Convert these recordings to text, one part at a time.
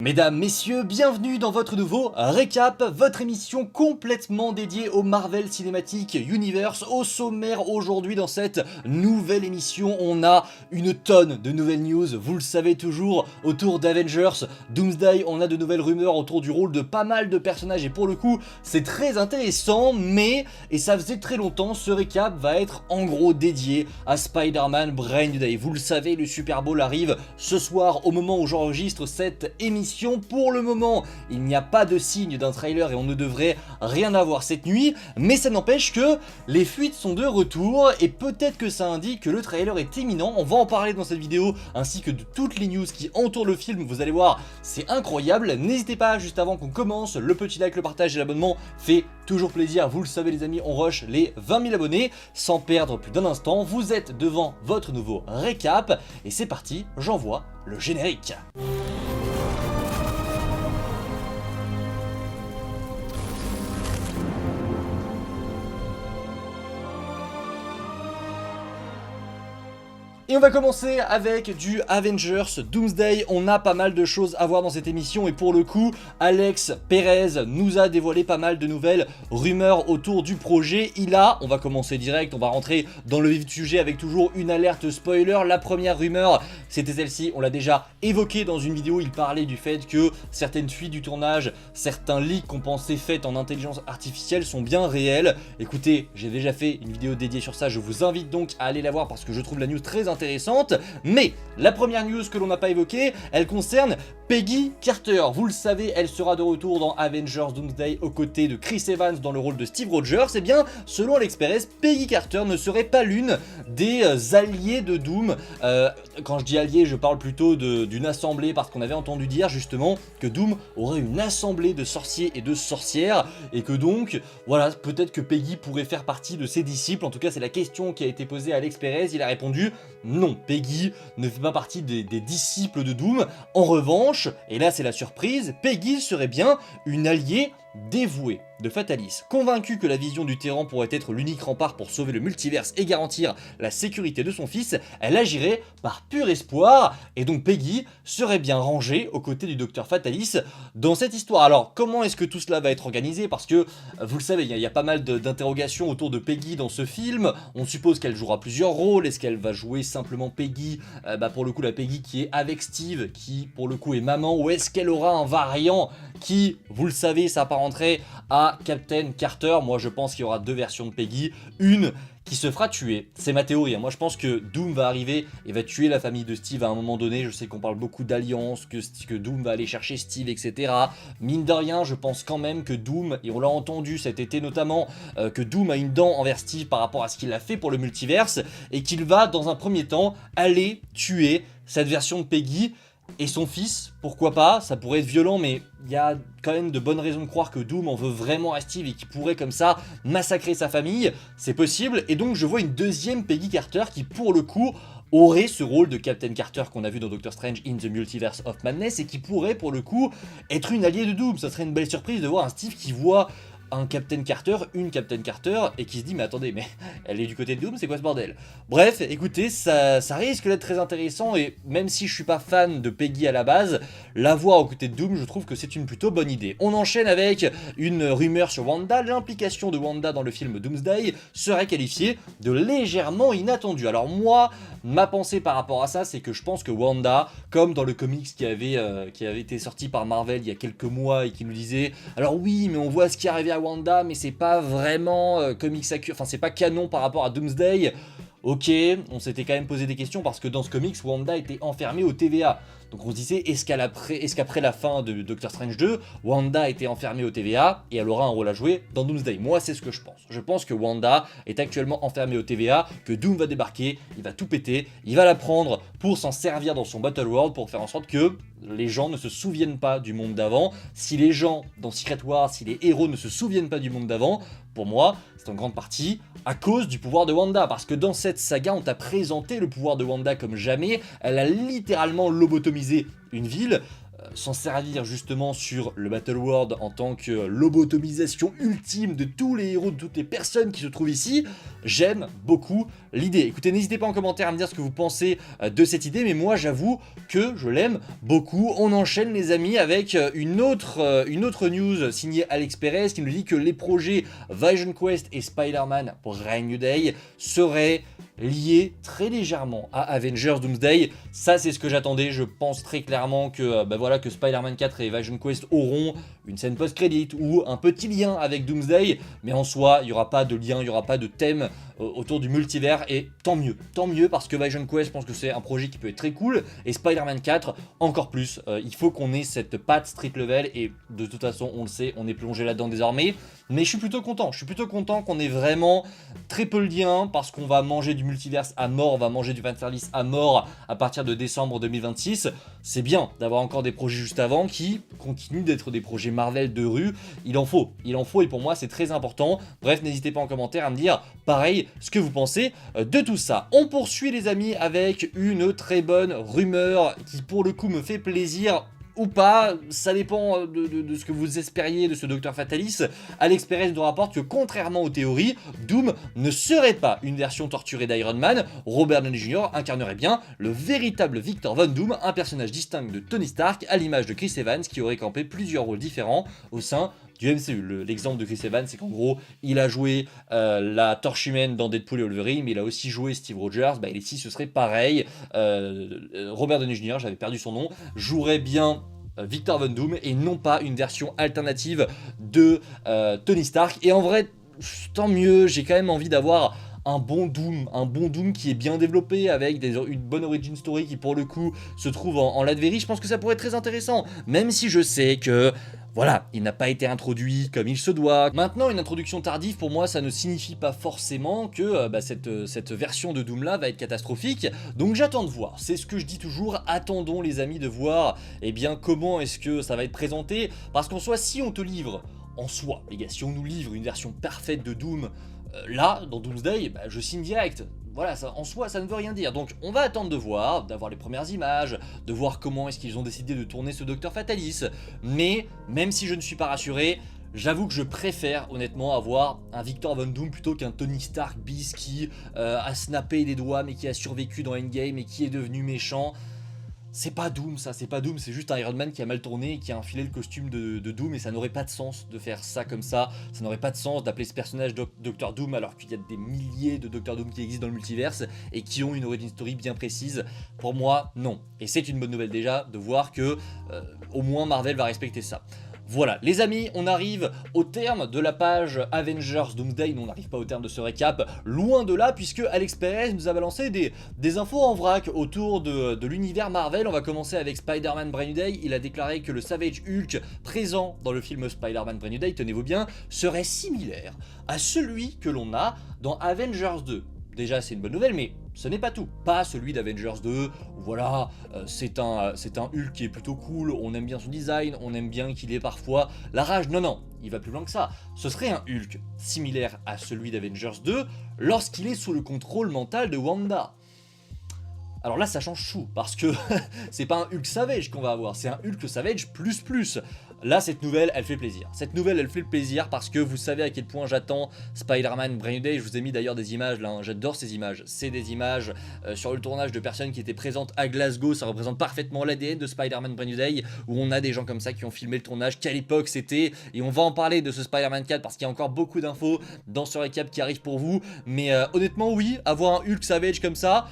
Mesdames, messieurs, bienvenue dans votre nouveau récap, votre émission complètement dédiée au Marvel Cinematic Universe. Au sommaire aujourd'hui dans cette nouvelle émission, on a une tonne de nouvelles news, vous le savez toujours, autour d'Avengers, Doomsday, on a de nouvelles rumeurs autour du rôle de pas mal de personnages et pour le coup, c'est très intéressant, mais, et ça faisait très longtemps, ce récap va être en gros dédié à Spider-Man Brand New Day. Vous le savez, le Super Bowl arrive ce soir au moment où j'enregistre cette émission. Pour le moment, il n'y a pas de signe d'un trailer et on ne devrait rien avoir cette nuit, mais ça n'empêche que les fuites sont de retour et peut-être que ça indique que le trailer est imminent. On va en parler dans cette vidéo ainsi que de toutes les news qui entourent le film. Vous allez voir, c'est incroyable. N'hésitez pas, juste avant qu'on commence, le petit like, le partage et l'abonnement fait toujours plaisir. Vous le savez les amis, on rush les 20 000 abonnés sans perdre plus d'un instant. Vous êtes devant votre nouveau récap et c'est parti, j'envoie le générique. Et on va commencer avec du Avengers Doomsday. On a pas mal de choses à voir dans cette émission et pour le coup, Alex Perez nous a dévoilé pas mal de nouvelles rumeurs autour du projet. On va commencer direct, on va rentrer dans le vif du sujet avec toujours une alerte spoiler. La première rumeur, c'était celle-ci, on l'a déjà évoqué dans une vidéo. Il parlait du fait que certaines fuites du tournage, certains leaks qu'on pensait faits en intelligence artificielle sont bien réels. Écoutez, j'ai déjà fait une vidéo dédiée sur ça, je vous invite donc à aller la voir parce que je trouve la news très intéressante. Mais la première news que l'on n'a pas évoquée, elle concerne Peggy Carter. Vous le savez, elle sera de retour dans Avengers Doomsday aux côtés de Chris Evans dans le rôle de Steve Rogers. Et bien, selon l'Express, Peggy Carter ne serait pas l'une des alliés de Doom. Quand je dis alliés, je parle plutôt d'une assemblée parce qu'on avait entendu dire justement que Doom aurait une assemblée de sorciers et de sorcières et que donc, voilà, peut-être que Peggy pourrait faire partie de ses disciples. En tout cas, c'est la question qui a été posée à Alex Perez. Il a répondu non, Peggy ne fait pas partie des disciples de Doom. En revanche, et là c'est la surprise, Peggy serait bien une alliée dévouée de Fatalis. Convaincue que la vision du Terran pourrait être l'unique rempart pour sauver le multiverse et garantir la sécurité de son fils, elle agirait par pur espoir, et donc Peggy serait bien rangée aux côtés du docteur Fatalis dans cette histoire. Alors comment est-ce que tout cela va être organisé? Parce que, vous le savez, il y a pas mal d'interrogations autour de Peggy dans ce film. On suppose qu'elle jouera plusieurs rôles. Est-ce qu'elle va jouer simplement Peggy, pour le coup la Peggy qui est avec Steve, qui pour le coup est maman, ou est-ce qu'elle aura un variant qui, vous le savez, s'apparenterait à Captain Carter? Moi je pense qu'il y aura deux versions de Peggy, une qui se fera tuer, c'est ma théorie. Moi je pense que Doom va arriver et va tuer la famille de Steve à un moment donné. Je sais qu'on parle beaucoup d'alliance, que Doom va aller chercher Steve, etc. Mine de rien, je pense quand même que Doom, et on l'a entendu cet été notamment, que Doom a une dent envers Steve par rapport à ce qu'il a fait pour le multiverse, et qu'il va dans un premier temps aller tuer cette version de Peggy et son fils, pourquoi pas, ça pourrait être violent, mais il y a quand même de bonnes raisons de croire que Doom en veut vraiment à Steve et qu'il pourrait comme ça massacrer sa famille, c'est possible, et donc je vois une deuxième Peggy Carter qui pour le coup aurait ce rôle de Captain Carter qu'on a vu dans Doctor Strange in the Multiverse of Madness et qui pourrait pour le coup être une alliée de Doom. Ça serait une belle surprise de voir un Steve qui voit un Captain Carter, une Captain Carter, et qui se dit mais attendez, mais elle est du côté de Doom, c'est quoi ce bordel? Bref, écoutez, ça risque d'être très intéressant, et même si je suis pas fan de Peggy à la base, la voir aux côtés de Doom, je trouve que c'est une plutôt bonne idée. On enchaîne avec une rumeur sur Wanda. L'implication de Wanda dans le film Doomsday serait qualifiée de légèrement inattendue. Alors moi, ma pensée par rapport à ça, c'est que je pense que Wanda, comme dans le comics qui avait été sorti par Marvel il y a quelques mois et qui nous disait alors oui, mais on voit ce qui est arrivé à Wanda, mais c'est pas vraiment comics accurate, enfin c'est pas canon par rapport à Doomsday. Ok, on s'était quand même posé des questions parce que dans ce comics, Wanda était enfermée au TVA. Donc on se disait, est-ce qu'après la fin de Doctor Strange 2, Wanda a été enfermée au TVA et elle aura un rôle à jouer dans Doomsday? Moi c'est ce que je pense. Je pense que Wanda est actuellement enfermée au TVA, que Doom va débarquer, il va tout péter, il va la prendre pour s'en servir dans son Battle World pour faire en sorte que les gens ne se souviennent pas du monde d'avant. Si les gens dans Secret Wars, si les héros ne se souviennent pas du monde d'avant, pour moi, c'est en grande partie à cause du pouvoir de Wanda. Parce que dans cette saga, on t'a présenté le pouvoir de Wanda comme jamais. Elle a littéralement lobotomisé une ville. s'en servir justement sur le Battle World en tant que lobotomisation ultime de tous les héros, de toutes les personnes qui se trouvent ici, j'aime beaucoup l'idée. Écoutez, n'hésitez pas en commentaire à me dire ce que vous pensez de cette idée, mais moi j'avoue que je l'aime beaucoup. On enchaîne les amis avec une autre news signée Alex Perez qui nous dit que les projets Vision Quest et Spider-Man Brand New Day seraient liés très légèrement à Avengers Doomsday. Ça c'est ce que j'attendais. Je pense très clairement que, que Spider-Man 4 et Vision Quest auront une scène post-crédit ou un petit lien avec Doomsday, mais en soi il n'y aura pas de lien, il n'y aura pas de thème autour du multivers, et tant mieux parce que Vision Quest, je pense que c'est un projet qui peut être très cool, et Spider-Man 4 encore plus. Il faut qu'on ait cette patte street level, et de toute façon on le sait, on est plongé là-dedans désormais, mais je suis plutôt content qu'on ait vraiment très peu le lien, parce qu'on va manger du multiverse à mort, on va manger du fanservice à mort à partir de décembre 2026. C'est bien d'avoir encore des projets juste avant qui continuent d'être des projets Marvel de rue, il en faut, et pour moi c'est très important. Bref, n'hésitez pas en commentaire à me dire pareil ce que vous pensez de tout ça. On poursuit les amis avec une très bonne rumeur qui pour le coup me fait plaisir ou pas, ça dépend de ce que vous espériez de ce Docteur Fatalis. Alex Perez nous rapporte que contrairement aux théories, Doom ne serait pas une version torturée d'Iron Man. Robert Downey Jr. incarnerait bien le véritable Victor Von Doom, un personnage distinct de Tony Stark, à l'image de Chris Evans qui aurait campé plusieurs rôles différents au sein du MCU. L'exemple de Chris Evans, c'est qu'en gros, il a joué la Torche Humaine dans Deadpool et Wolverine, mais il a aussi joué Steve Rogers. Ici, ce serait pareil. Robert Downey Jr., j'avais perdu son nom, jouerait bien Victor Von Doom et non pas une version alternative de Tony Stark. Et en vrai, tant mieux, j'ai quand même envie d'avoir un bon Doom qui est bien développé avec une bonne origin story qui pour le coup se trouve en Latverie. Je pense que ça pourrait être très intéressant, même si je sais que voilà, il n'a pas été introduit comme il se doit. Maintenant, une introduction tardive, pour moi, ça ne signifie pas forcément que cette version de Doom là va être catastrophique. Donc j'attends de voir, c'est ce que je dis toujours, attendons les amis de voir comment est-ce que ça va être présenté. Parce qu'en soi, si on te livre, les gars, si on nous livre une version parfaite de Doom, là, dans Doomsday, je signe direct. Voilà, ça, en soi, ça ne veut rien dire. Donc, on va attendre de voir, d'avoir les premières images, de voir comment est-ce qu'ils ont décidé de tourner ce Docteur Fatalis. Mais, même si je ne suis pas rassuré, j'avoue que je préfère honnêtement avoir un Victor Von Doom plutôt qu'un Tony Stark bis qui a snappé des doigts mais qui a survécu dans Endgame et qui est devenu méchant. C'est pas Doom ça, c'est pas Doom, c'est juste un Iron Man qui a mal tourné et qui a enfilé le costume de Doom, et ça n'aurait pas de sens de faire ça comme ça n'aurait pas de sens d'appeler ce personnage Docteur Doom alors qu'il y a des milliers de Docteur Doom qui existent dans le multiverse et qui ont une origin story bien précise. Pour moi, non. Et c'est une bonne nouvelle déjà de voir que au moins Marvel va respecter ça. Voilà, les amis, on arrive au terme de la page Avengers Doomsday. On n'arrive pas au terme de ce récap, loin de là, puisque Alex Perez nous a balancé des infos en vrac autour de l'univers Marvel. On va commencer avec Spider-Man Brand New Day. Il a déclaré que le Savage Hulk présent dans le film Spider-Man Brand New Day, tenez-vous bien, serait similaire à celui que l'on a dans Avengers 2. Déjà, c'est une bonne nouvelle, mais ce n'est pas tout. Pas celui d'Avengers 2, voilà, c'est un Hulk qui est plutôt cool, on aime bien son design, on aime bien qu'il ait parfois la rage. Non, il va plus loin que ça. Ce serait un Hulk similaire à celui d'Avengers 2 lorsqu'il est sous le contrôle mental de Wanda. Alors là, ça change tout, parce que c'est pas un Hulk Savage qu'on va avoir, c'est un Hulk Savage plus. Là, cette nouvelle, elle fait plaisir. Cette nouvelle, elle fait plaisir parce que vous savez à quel point j'attends Spider-Man Brand New Day. Je vous ai mis d'ailleurs des images là, hein. J'adore ces images. C'est des images sur le tournage de personnes qui étaient présentes à Glasgow. Ça représente parfaitement l'ADN de Spider-Man Brand New Day, où on a des gens comme ça qui ont filmé le tournage. Quelle époque c'était. Et on va en parler de ce Spider-Man 4 parce qu'il y a encore beaucoup d'infos dans ce récap qui arrive pour vous. Mais honnêtement, oui, avoir un Hulk Savage comme ça,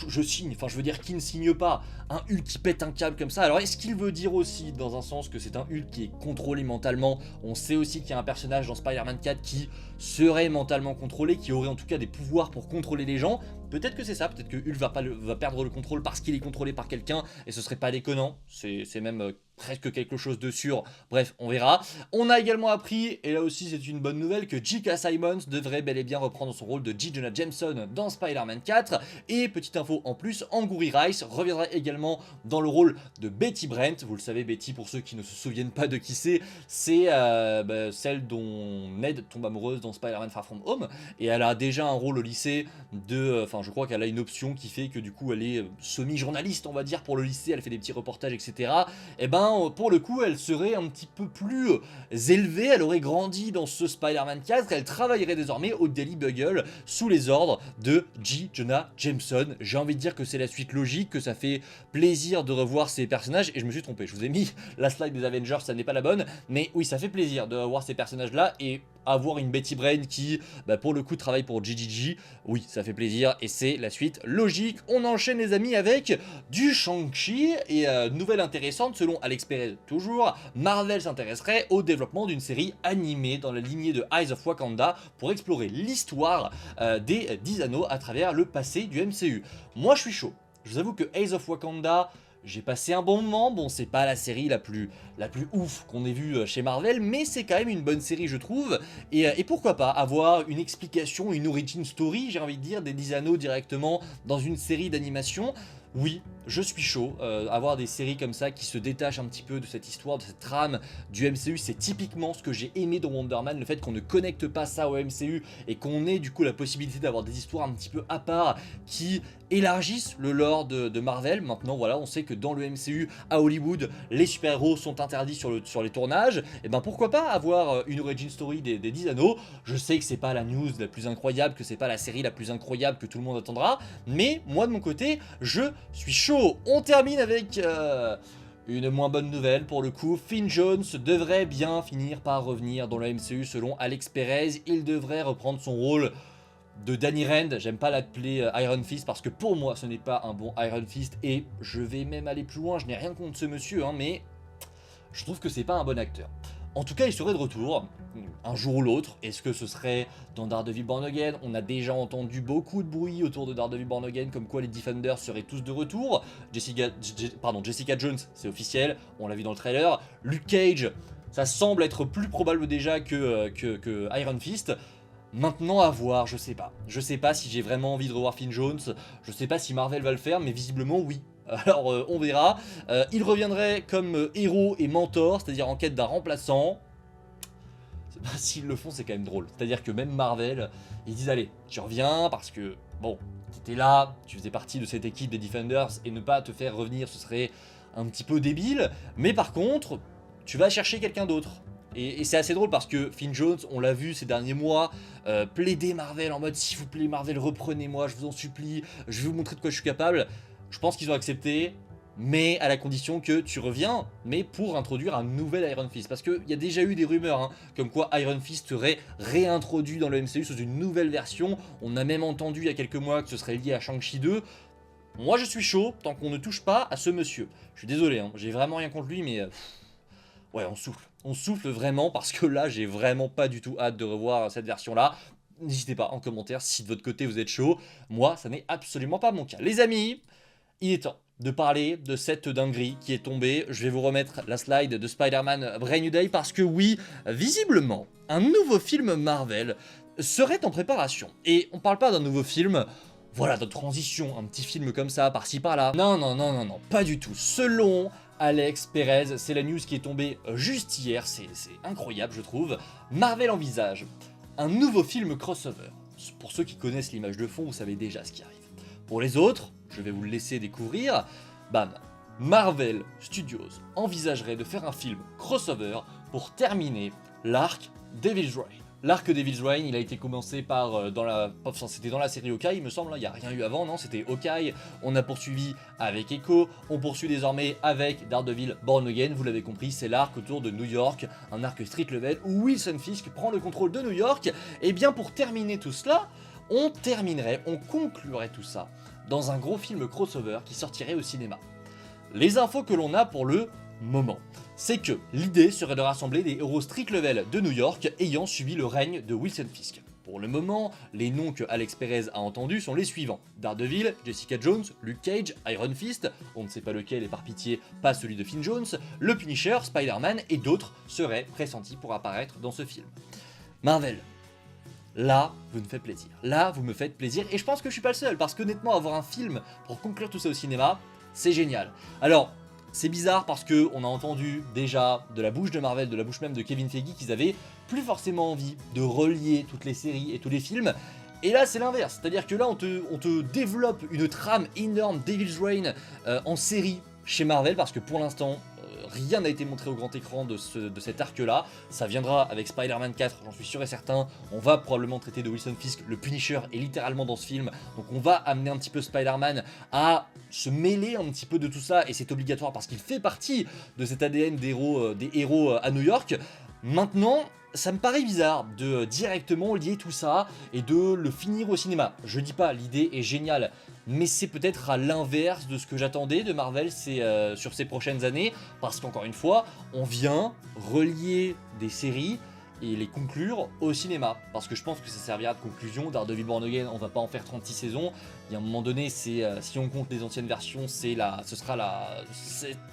je signe, enfin je veux dire qui ne signe pas un Hulk qui pète un câble comme ça. Alors est-ce qu'il veut dire aussi dans un sens que c'est un Hulk qui est contrôlé mentalement? On sait aussi qu'il y a un personnage dans Spider-Man 4 qui serait mentalement contrôlé, qui aurait en tout cas des pouvoirs pour contrôler les gens. Peut-être que c'est ça, peut-être que Hulk va perdre le contrôle parce qu'il est contrôlé par quelqu'un, et ce serait pas déconnant, c'est même presque quelque chose de sûr, bref, on verra. On a également appris, et là aussi c'est une bonne nouvelle, que J.K. Simmons devrait bel et bien reprendre son rôle de J. Jonah Jameson dans Spider-Man 4, et petite info en plus, Angourie Rice reviendra également dans le rôle de Betty Brant. Vous le savez, Betty, pour ceux qui ne se souviennent pas de qui c'est celle dont Ned tombe amoureuse dans Spider-Man Far From Home, et elle a déjà un rôle au lycée enfin je crois qu'elle a une option qui fait que du coup elle est semi-journaliste on va dire pour le lycée, elle fait des petits reportages etc. Et ben pour le coup elle serait un petit peu plus élevée, elle aurait grandi dans ce Spider-Man 4, elle travaillerait désormais au Daily Bugle sous les ordres de J. Jonah Jameson. J'ai envie de dire que c'est la suite logique, que ça fait plaisir de revoir ces personnages, et je me suis trompé, je vous ai mis la slide des Avengers, ça n'est pas la bonne, mais oui ça fait plaisir de revoir ces personnages là, et avoir une Betty Brant qui, pour le coup, travaille pour JJJ, oui, ça fait plaisir, et c'est la suite logique. On enchaîne les amis avec du Shang-Chi, et nouvelle intéressante, selon Alex Perez toujours, Marvel s'intéresserait au développement d'une série animée dans la lignée de Eyes of Wakanda pour explorer l'histoire des 10 anneaux à travers le passé du MCU. Moi je suis chaud, je vous avoue que Eyes of Wakanda, j'ai passé un bon moment, bon c'est pas la série la plus ouf qu'on ait vue chez Marvel, mais c'est quand même une bonne série je trouve, et pourquoi pas avoir une explication, une origin story, j'ai envie de dire, des 10 anneaux directement dans une série d'animation. Oui, je suis chaud, avoir des séries comme ça qui se détachent un petit peu de cette histoire, de cette trame du MCU, c'est typiquement ce que j'ai aimé dans Wonder Man, le fait qu'on ne connecte pas ça au MCU et qu'on ait du coup la possibilité d'avoir des histoires un petit peu à part qui élargissent le lore de Marvel. Maintenant voilà, on sait que dans le MCU à Hollywood, les super-héros sont interdits sur les tournages, et ben pourquoi pas avoir une origin story des 10 anneaux. Je sais que c'est pas la news la plus incroyable, que c'est pas la série la plus incroyable que tout le monde attendra, mais moi de mon côté, je suis chaud. On termine avec une moins bonne nouvelle pour le coup. Finn Jones devrait bien finir par revenir dans le MCU selon Alex Perez. Il devrait reprendre son rôle de Danny Rand. J'aime pas l'appeler Iron Fist parce que pour moi ce n'est pas un bon Iron Fist, et je vais même aller plus loin, je n'ai rien contre ce monsieur mais je trouve que c'est pas un bon acteur. En tout cas, il serait de retour, un jour ou l'autre. Est-ce que ce serait dans Daredevil Born Again? On a déjà entendu beaucoup de bruit autour de Daredevil Born Again, comme quoi les Defenders seraient tous de retour. Jessica Jones, c'est officiel, on l'a vu dans le trailer. Luke Cage, ça semble être plus probable déjà que Iron Fist. Maintenant à voir, je sais pas. Je sais pas si j'ai vraiment envie de revoir Finn Jones, je sais pas si Marvel va le faire, mais visiblement oui. Alors on verra. Il reviendrait comme héros et mentor, c'est-à-dire en quête d'un remplaçant. S'ils le font, c'est quand même drôle. C'est-à-dire que même Marvel, ils disent allez, tu reviens parce que bon, t'étais là, tu faisais partie de cette équipe des Defenders, et ne pas te faire revenir, ce serait un petit peu débile. Mais par contre, tu vas chercher quelqu'un d'autre. Et c'est assez drôle parce que Finn Jones, on l'a vu ces derniers mois, plaider Marvel en mode s'il vous plaît Marvel, reprenez-moi, je vous en supplie, je vais vous montrer de quoi je suis capable. Je pense qu'ils ont accepté, mais à la condition que tu reviens, mais pour introduire un nouvel Iron Fist. Parce qu'il y a déjà eu des rumeurs, comme quoi Iron Fist serait réintroduit dans le MCU sous une nouvelle version. On a même entendu il y a quelques mois que ce serait lié à Shang-Chi 2. Moi je suis chaud, tant qu'on ne touche pas à ce monsieur. Je suis désolé, j'ai vraiment rien contre lui, mais... ouais, on souffle. On souffle vraiment, parce que là, j'ai vraiment pas du tout hâte de revoir cette version-là. N'hésitez pas en commentaire si de votre côté vous êtes chaud. Moi, ça n'est absolument pas mon cas. Les amis, il est temps de parler de cette dinguerie qui est tombée. Je vais vous remettre la slide de Spider-Man Brand New Day parce que oui, visiblement, un nouveau film Marvel serait en préparation. Et on parle pas d'un nouveau film, voilà, de transition, un petit film comme ça, par-ci par-là. Non, non, non, non, non, pas du tout. Selon Alex Perez, c'est la news qui est tombée juste hier, c'est incroyable je trouve. Marvel envisage un nouveau film crossover. Pour ceux qui connaissent l'image de fond, vous savez déjà ce qui arrive. Pour les autres, je vais vous le laisser découvrir. Bam, Marvel Studios envisagerait de faire un film crossover pour terminer l'arc Devil's Reign. L'arc Devil's Reign, il a été commencé par, c'était dans la série Hawkeye, il me semble, il n'y a rien eu avant, non, c'était Hawkeye, on a poursuivi avec Echo, on poursuit désormais avec Daredevil Born Again, vous l'avez compris, c'est l'arc autour de New York, un arc street level où Wilson Fisk prend le contrôle de New York, et bien pour terminer tout cela, on conclurait tout ça dans un gros film crossover qui sortirait au cinéma. Les infos que l'on a pour le moment, c'est que l'idée serait de rassembler des héros street level de New York ayant subi le règne de Wilson Fisk. Pour le moment, les noms que Alex Perez a entendus sont les suivants: Daredevil, Jessica Jones, Luke Cage, Iron Fist, on ne sait pas lequel et par pitié pas celui de Finn Jones, le Punisher, Spider-Man et d'autres seraient pressentis pour apparaître dans ce film. Marvel. Là, vous me faites plaisir. Là, vous me faites plaisir et je pense que je suis pas le seul parce qu'honnêtement, avoir un film pour conclure tout ça au cinéma, c'est génial. Alors, c'est bizarre parce que on a entendu déjà de la bouche de Marvel, de la bouche même de Kevin Feige qu'ils avaient plus forcément envie de relier toutes les séries et tous les films. Et là c'est l'inverse, c'est-à-dire que là on te développe une trame énorme Devil's Reign en série chez Marvel parce que pour l'instant rien n'a été montré au grand écran de cet arc-là. Ça viendra avec Spider-Man 4, j'en suis sûr et certain. On va probablement traiter de Wilson Fisk, le Punisher est littéralement dans ce film. Donc on va amener un petit peu Spider-Man à se mêler un petit peu de tout ça. Et c'est obligatoire parce qu'il fait partie de cet ADN des héros à New York. Maintenant, ça me paraît bizarre de directement lier tout ça et de le finir au cinéma. Je dis pas, l'idée est géniale, mais c'est peut-être à l'inverse de ce que j'attendais de Marvel sur ces prochaines années, parce qu'encore une fois, on vient relier des séries et les conclure au cinéma, parce que je pense que ça servira de conclusion. Daredevil Born Again, on va pas en faire 36 saisons, il y a un moment donné, si on compte les anciennes versions, ce sera la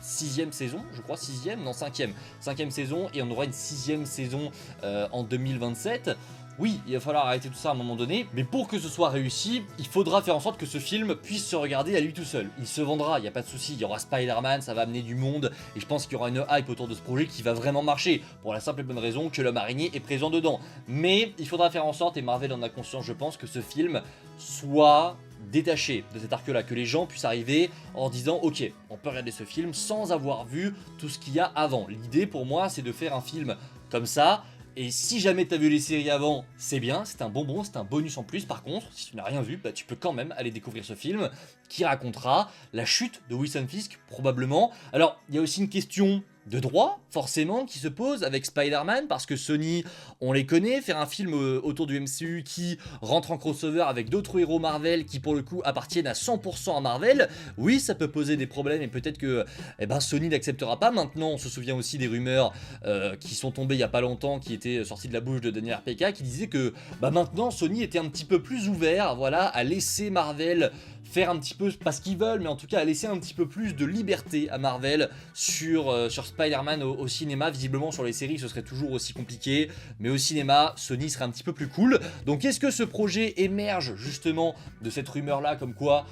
6ème saison, je crois, 6ème, non 5ème saison, et on aura une 6ème saison en 2027. Oui, il va falloir arrêter tout ça à un moment donné, mais pour que ce soit réussi, il faudra faire en sorte que ce film puisse se regarder à lui tout seul. Il se vendra, il n'y a pas de souci, il y aura Spider-Man, ça va amener du monde, et je pense qu'il y aura une hype autour de ce projet qui va vraiment marcher, pour la simple et bonne raison que l'homme araignée est présent dedans. Mais il faudra faire en sorte, et Marvel en a conscience je pense, que ce film soit détaché de cet arc-là, que les gens puissent arriver en disant ok, on peut regarder ce film sans avoir vu tout ce qu'il y a avant. L'idée pour moi c'est de faire un film comme ça. Et si jamais t'as vu les séries avant, c'est bien, c'est un bonbon, c'est un bonus en plus. Par contre, si tu n'as rien vu, bah, tu peux quand même aller découvrir ce film qui racontera la chute de Wilson Fisk, probablement. Alors, il y a aussi une question de droit, forcément, qui se pose avec Spider-Man, parce que Sony, on les connaît, faire un film autour du MCU qui rentre en crossover avec d'autres héros Marvel qui, pour le coup, appartiennent à 100% à Marvel, oui, ça peut poser des problèmes et peut-être que Sony n'acceptera pas. Maintenant, on se souvient aussi des rumeurs qui sont tombées il y a pas longtemps, qui étaient sorties de la bouche de Daniel RPK, qui disait que maintenant, Sony était un petit peu plus ouvert, voilà, à laisser Marvel faire un petit peu, pas ce qu'ils veulent, mais en tout cas à laisser un petit peu plus de liberté à Marvel sur Spider-Man au cinéma. Visiblement sur les séries ce serait toujours aussi compliqué, mais au cinéma Sony serait un petit peu plus cool. Donc est-ce que ce projet émerge justement de cette rumeur là comme quoi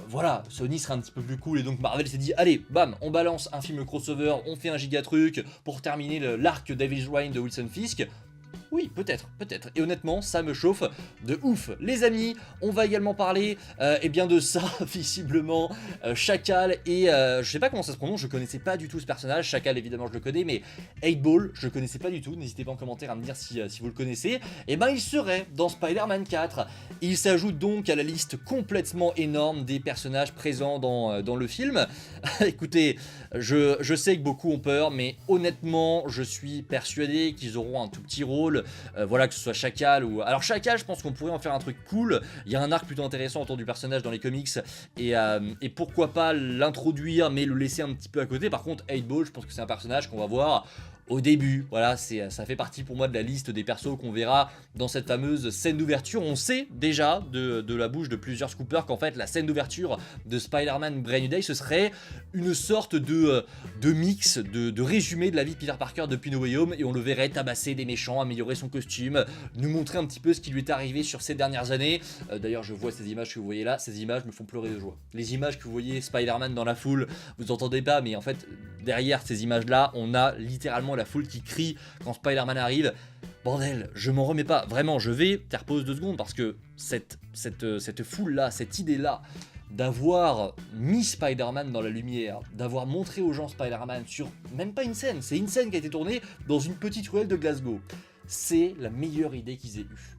voilà, Sony serait un petit peu plus cool et donc Marvel s'est dit allez, bam, on balance un film crossover, on fait un giga truc pour terminer l'arc Devil's Reign de Wilson Fisk? Oui, peut-être. Et honnêtement, ça me chauffe de ouf. Les amis, on va également parler de ça, visiblement. Chacal et... je sais pas comment ça se prononce, je connaissais pas du tout ce personnage. Chacal, évidemment, je le connais, mais 8-Ball, je le connaissais pas du tout. N'hésitez pas en commentaire à me dire si vous le connaissez. Et il serait dans Spider-Man 4. Il s'ajoute donc à la liste complètement énorme des personnages présents dans le film. Écoutez, je sais que beaucoup ont peur, mais honnêtement, je suis persuadé qu'ils auront un tout petit rôle. Voilà, que ce soit Chacal ou... Alors Chacal, je pense qu'on pourrait en faire un truc cool. Il y a un arc plutôt intéressant autour du personnage dans les comics. Et pourquoi pas l'introduire, mais le laisser un petit peu à côté. Par contre, 8-Ball, je pense que c'est un personnage qu'on va voir au début. Voilà, ça fait partie pour moi de la liste des persos qu'on verra dans cette fameuse scène d'ouverture. On sait déjà de la bouche de plusieurs scoopers qu'en fait la scène d'ouverture de Spider-Man Brand New Day ce serait une sorte de mix, de résumé de la vie de Peter Parker depuis No Way Home, et on le verrait tabasser des méchants, améliorer son costume, nous montrer un petit peu ce qui lui est arrivé sur ces dernières années. D'ailleurs je vois ces images que vous voyez là, ces images me font pleurer de joie. Les images que vous voyez Spider-Man dans la foule, vous entendez pas, mais en fait derrière ces images là, on a littéralement la foule qui crie quand Spider-Man arrive. Bordel, je m'en remets pas, vraiment, je vais faire pause 2 secondes parce que cette foule là, cette idée là, d'avoir mis Spider-Man dans la lumière, d'avoir montré aux gens Spider-Man sur même pas une scène, c'est une scène qui a été tournée dans une petite ruelle de Glasgow. C'est la meilleure idée qu'ils aient eue.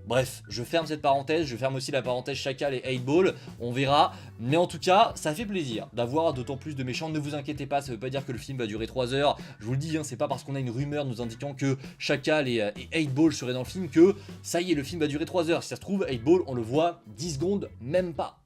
Bref, je ferme cette parenthèse, je ferme aussi la parenthèse Chacal et 8-Ball, on verra, mais en tout cas, ça fait plaisir d'avoir d'autant plus de méchants. Ne vous inquiétez pas, ça veut pas dire que le film va durer 3 heures, je vous le dis, c'est pas parce qu'on a une rumeur nous indiquant que Chacal et 8-Ball seraient dans le film que ça y est, le film va durer 3 heures. Si ça se trouve, 8-Ball, on le voit 10 secondes, même pas.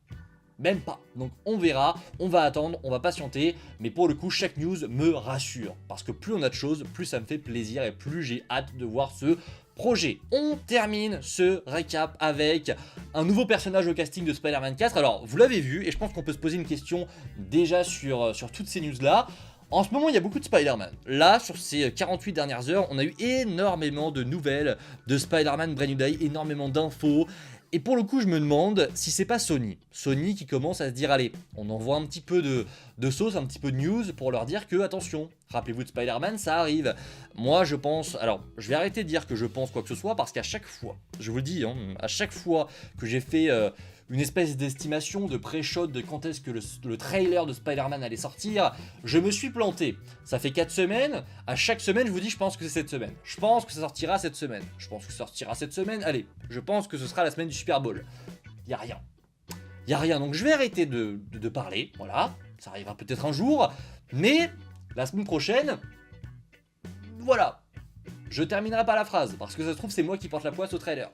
Donc on verra, on va attendre, on va patienter, mais pour le coup chaque news me rassure, parce que plus on a de choses, plus ça me fait plaisir et plus j'ai hâte de voir ce projet. On termine ce récap avec un nouveau personnage au casting de Spider-Man 4. Alors, vous l'avez vu, et je pense qu'on peut se poser une question déjà sur toutes ces news-là. En ce moment, il y a beaucoup de Spider-Man. Là, sur ces 48 dernières heures, on a eu énormément de nouvelles de Spider-Man Brand New Day, énormément d'infos. Et pour le coup, je me demande si c'est pas Sony. Sony qui commence à se dire, allez, on envoie un petit peu de sauce, un petit peu de news pour leur dire que, attention, rappelez-vous de Spider-Man, ça arrive. Moi, je pense... Alors, je vais arrêter de dire que je pense quoi que ce soit, parce qu'à chaque fois, je vous le dis, hein, à chaque fois que j'ai fait... une espèce d'estimation de pré-shot de quand est-ce que le trailer de Spider-Man allait sortir, je me suis planté. Ça fait 4 semaines, à chaque semaine je vous dis je pense que c'est cette semaine. Je pense que ça sortira cette semaine. Je pense que ça sortira cette semaine, allez, je pense que ce sera la semaine du Super Bowl. Y a rien. Y a rien, donc je vais arrêter de parler, voilà, ça arrivera peut-être un jour, mais la semaine prochaine, voilà, je terminerai pas la phrase, parce que ça se trouve c'est moi qui porte la poisse au trailer.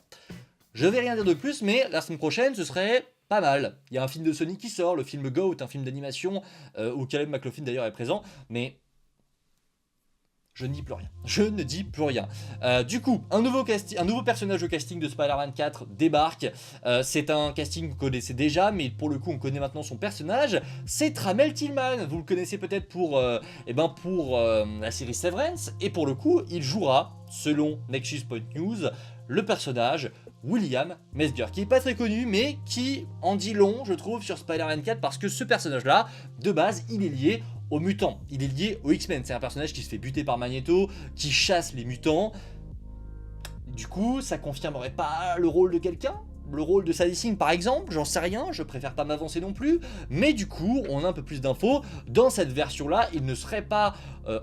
Je vais rien dire de plus, mais la semaine prochaine, ce serait pas mal. Il y a un film de Sony qui sort, le film Goat, un film d'animation, où Caleb McLaughlin d'ailleurs est présent, mais je ne dis plus rien. Je ne dis plus rien. Du coup, un nouveau personnage au casting de Spider-Man 4 débarque. C'est un casting que vous connaissez déjà, mais pour le coup, on connaît maintenant son personnage. C'est Tramel Tillman. Vous le connaissez peut-être pour la série Severance. Et pour le coup, il jouera, selon Nexus Point News, le personnage William Mesger, qui est pas très connu, mais qui en dit long, je trouve, sur Spider-Man 4, parce que ce personnage-là, de base, il est lié aux mutants, il est lié aux X-Men. C'est un personnage qui se fait buter par Magneto, qui chasse les mutants. Du coup, ça confirmerait pas le rôle de quelqu'un ? Le rôle de Sadie Sink par exemple, j'en sais rien, je préfère pas m'avancer non plus, mais du coup on a un peu plus d'infos. Dans cette version là, il ne serait pas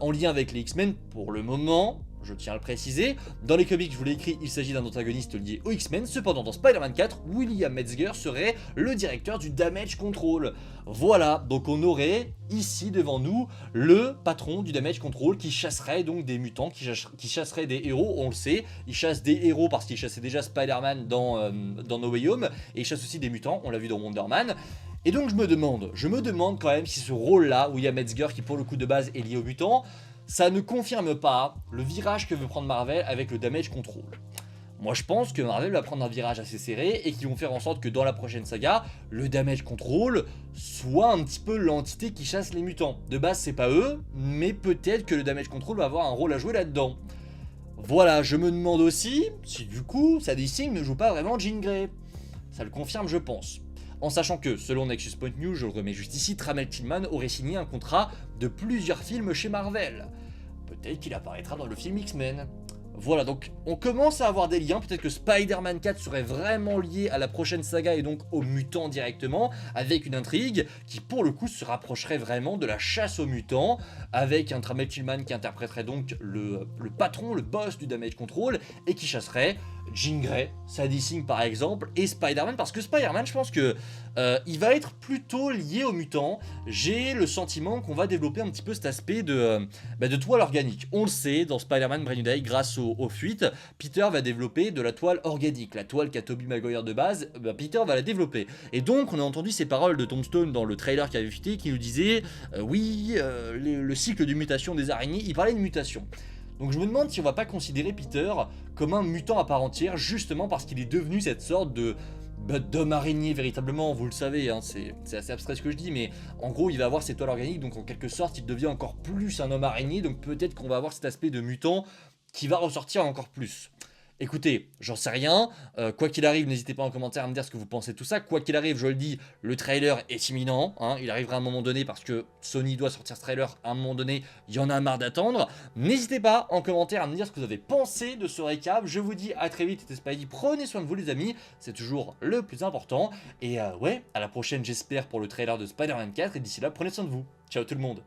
en lien avec les X-Men pour le moment, je tiens à le préciser. Dans les comics, je vous l'ai écrit, il s'agit d'un antagoniste lié aux X-Men. Cependant, dans Spider-Man 4, William Metzger serait le directeur du Damage Control. Voilà, donc on aurait ici devant nous le patron du Damage Control qui chasserait donc des mutants, qui chasserait des héros. On le sait, il chasse des héros parce qu'il chassait déjà Spider-Man dans No Way Home, et il chasse aussi des mutants, on l'a vu dans Wonder Man. Et donc je me demande quand même si ce rôle-là, William Metzger, qui pour le coup de base est lié aux mutants, ça ne confirme pas le virage que veut prendre Marvel avec le Damage Control. Moi je pense que Marvel va prendre un virage assez serré et qu'ils vont faire en sorte que dans la prochaine saga, le Damage Control soit un petit peu l'entité qui chasse les mutants. De base c'est pas eux, mais peut-être que le Damage Control va avoir un rôle à jouer là-dedans. Voilà, je me demande aussi si du coup Sadie Sink ne joue pas vraiment Jean Grey. Ça le confirme je pense. En sachant que, selon Nexus Point News, je le remets juste ici, Tramel Tillman aurait signé un contrat de plusieurs films chez Marvel. Peut-être qu'il apparaîtra dans le film X-Men. Voilà, donc on commence à avoir des liens, peut-être que Spider-Man 4 serait vraiment lié à la prochaine saga et donc aux mutants directement, avec une intrigue qui pour le coup se rapprocherait vraiment de la chasse aux mutants, avec un Tramel Tillman qui interpréterait donc le patron, le boss du Damage Control, et qui chasserait Jean Grey, Sadie Sink par exemple, et Spider-Man, parce que Spider-Man, je pense que il va être plutôt lié aux mutants. J'ai le sentiment qu'on va développer un petit peu cet aspect de toile organique. On le sait, dans Spider-Man Brand New Day, grâce aux fuites, Peter va développer de la toile organique. La toile qu'a Tobey Maguire de base, Peter va la développer. Et donc, on a entendu ces paroles de Tombstone dans le trailer qui avait fuité, qui nous disait le cycle de mutation des araignées, il parlait de mutation. Donc je me demande si on va pas considérer Peter comme un mutant à part entière, justement parce qu'il est devenu cette sorte d'homme araignée véritablement, vous le savez, hein, c'est assez abstrait ce que je dis, mais en gros il va avoir cette toile organique, donc en quelque sorte il devient encore plus un homme araignée, donc peut-être qu'on va avoir cet aspect de mutant qui va ressortir encore plus. Écoutez, j'en sais rien, quoi qu'il arrive, n'hésitez pas en commentaire à me dire ce que vous pensez de tout ça. Quoi qu'il arrive, je le dis, le trailer est imminent, hein, il arrivera à un moment donné parce que Sony doit sortir ce trailer à un moment donné, il y en a marre d'attendre. N'hésitez pas en commentaire à me dire ce que vous avez pensé de ce récap. Je vous dis à très vite, c'était Spidey, prenez soin de vous les amis, c'est toujours le plus important. Et ouais, à la prochaine j'espère pour le trailer de Spider-Man 4, et d'ici là, prenez soin de vous. Ciao tout le monde.